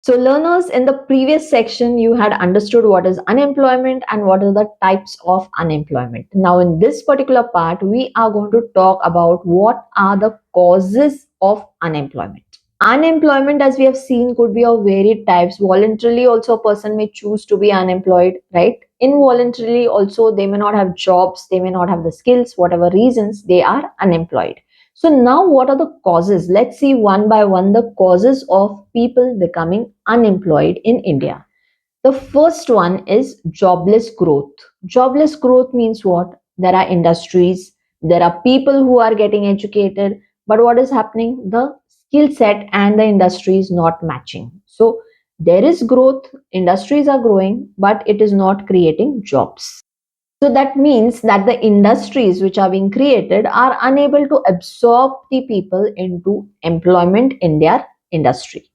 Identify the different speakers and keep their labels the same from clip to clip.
Speaker 1: So learners, in the previous section, you had understood what is unemployment and what are the types of unemployment. Now in this particular part, we are going to talk about what are the causes of unemployment. Unemployment, as we have seen, could be of varied types. Voluntarily also a person may choose to be unemployed, right? Involuntarily also they may not have jobs, they may not have the skills, whatever reasons, they are unemployed. So now what are the causes? Let's see one by one the causes of people becoming unemployed in India. The first one is jobless growth. Jobless growth means what? There are industries, there are people who are getting educated, but what is happening? The skill set and the industry is not matching. So there is growth, industries are growing, but it is not creating jobs. So that means that the industries which are being created are unable to absorb the people into employment in their industry.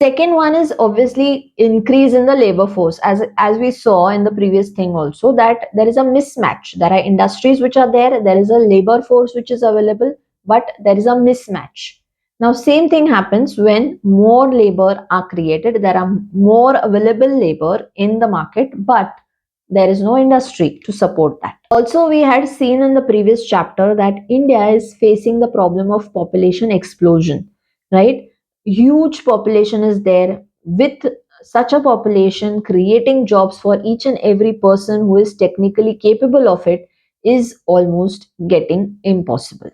Speaker 1: Second one is obviously increase in the labor force. As we saw in the previous thing also, that there is a mismatch. There are industries which are there, there is a labor force which is available, but there is a mismatch. Now same thing happens when more labor are created, there are more available labor in the market, but there is no industry to support that. Also, we had seen in the previous chapter that India is facing the problem of population explosion, right? Huge population is there. With such a population, creating jobs for each and every person who is technically capable of it is almost getting impossible.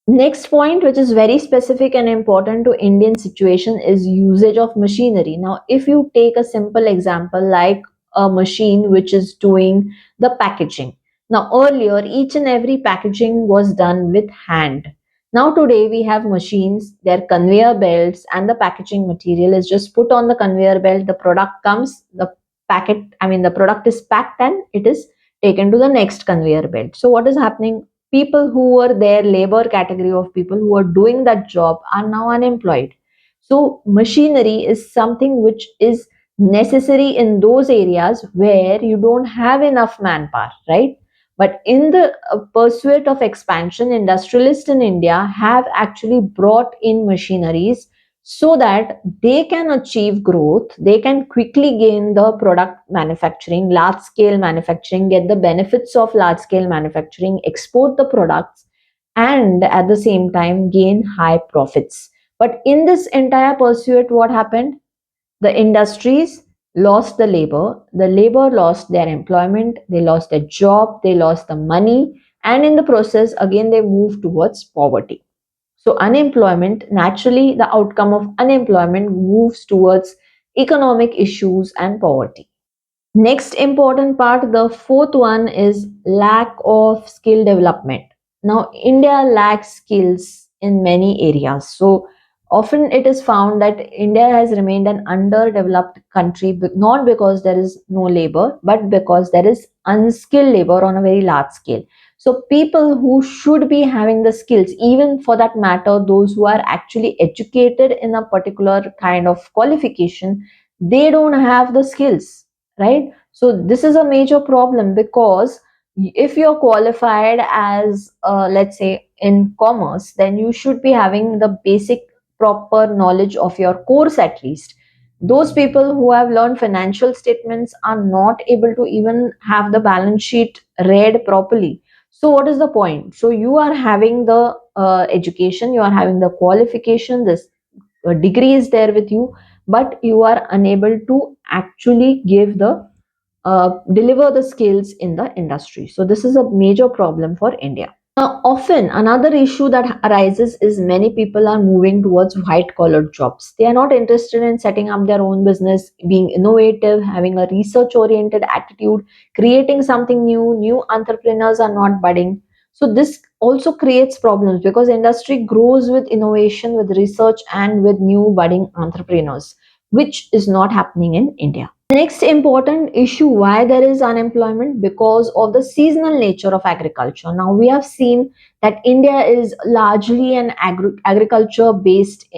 Speaker 1: Next point, which is very specific and important to Indian situation, is usage of machinery. Now if you take a simple example like a machine which is doing the packaging. Now earlier each and every packaging was done with hand. Now today we have machines, their conveyor belts, and the packaging material is just put on the conveyor belt. The product comes, the product is packed and it is taken to the next conveyor belt. So what is happening? People who were there, labor category of people who are doing that job, are now unemployed. So machinery is something which is necessary in those areas where you don't have enough manpower, right? But in the pursuit of expansion, industrialists in India have actually brought in machineries so that they can achieve growth, they can quickly gain the product manufacturing, large scale manufacturing, get the benefits of large scale manufacturing, export the products, and at the same time gain high profits. But in this entire pursuit, what happened? The industries lost the labor lost their employment, they lost their job, they lost the money, and in the process, again, they moved towards poverty. So unemployment, naturally, the outcome of unemployment moves towards economic issues and poverty. Next important part, the fourth one, is lack of skill development. Now, India lacks skills in many areas. So, often it is found that India has remained an underdeveloped country, not because there is no labor, but because there is unskilled labor on a very large scale. So, people who should be having the skills, even for that matter, those who are actually educated in a particular kind of qualification, they don't have the skills, right? So this is a major problem, because if you're qualified as let's say in commerce, then you should be having the basic proper knowledge of your course at least. Those people who have learned financial statements are not able to even have the balance sheet read properly. So what is the point? So you are having the education, you are having the qualification, this degree is there with you, but you are unable to actually give the deliver the skills in the industry. So this is a major problem for India. Now, often another issue that arises is many people are moving towards white collar jobs. They are not interested in setting up their own business, being innovative, having a research oriented attitude, creating something new. New entrepreneurs are not budding. So this also creates problems, because industry grows with innovation, with research, and with new budding entrepreneurs, which is not happening in India. Next important issue why there is unemployment, because of the seasonal nature of agriculture. Now we have seen that India is largely an agriculture based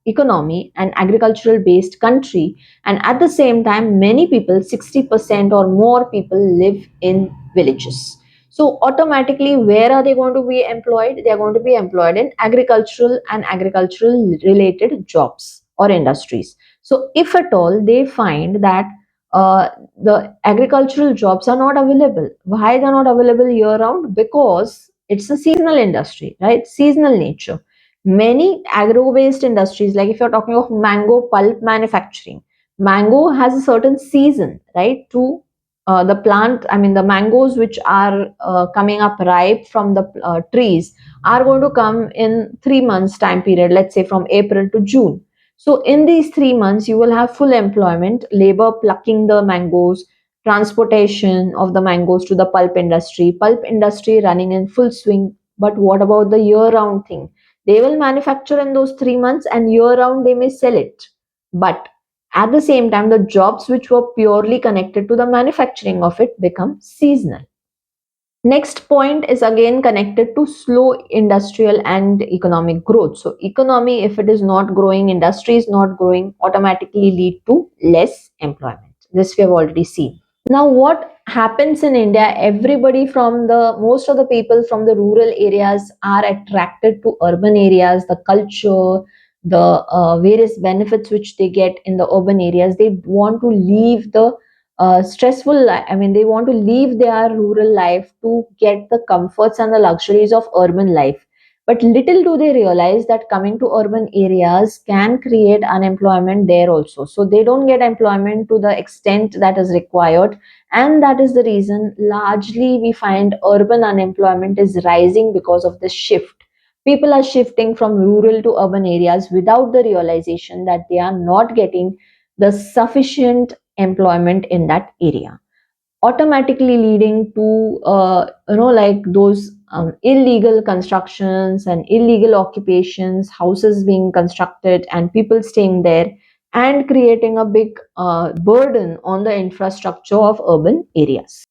Speaker 1: economy, an agricultural based country, and at the same time many people, 60% or more people, live in villages. So automatically, where are they going to be employed? They are going to be employed in agricultural and agricultural related jobs. or industries. So if at all they find that the agricultural jobs are not available, why they're not available year round? Because it's a seasonal industry, right? Seasonal nature. Many agro based industries, like if you're talking of mango pulp manufacturing, mango has a certain season, right? To the plant, I mean the mangoes which are coming up ripe from the trees are going to come in 3 months time period, let's say from April to June. So in these 3 months you will have full employment, labor plucking the mangoes, transportation of the mangoes to the pulp industry running in full swing. But what about the year round thing? They will manufacture in those 3 months and year round they may sell it, but at the same time, the jobs which were purely connected to the manufacturing of it become seasonal. Next point is again connected to slow industrial and economic growth. So, economy, if it is not growing, industry is not growing, automatically lead to less employment. This we have already seen. Now, what happens in India? Everybody from the most of the people from the rural areas are attracted to urban areas, the culture, the various benefits which they get in the urban areas. They want to leave the stressful life. I mean, they want to leave their rural life to get the comforts and the luxuries of urban life. But little do they realize that coming to urban areas can create unemployment there also. So they don't get employment to the extent that is required. And that is the reason largely we find urban unemployment is rising because of this shift. People are shifting from rural to urban areas without the realization that they are not getting the sufficient employment in that area, automatically leading to like those illegal constructions and illegal occupations, houses being constructed and people staying there, and creating a big burden on the infrastructure of urban areas.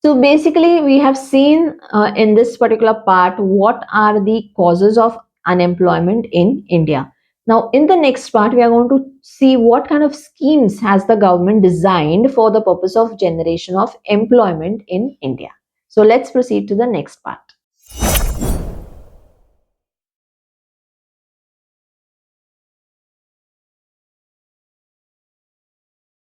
Speaker 1: So basically, we have seen in this particular part what are the causes of unemployment in India. Now, in the next part, we are going to see what kind of schemes has the government designed for the purpose of generation of employment in India. So let's proceed to the next part.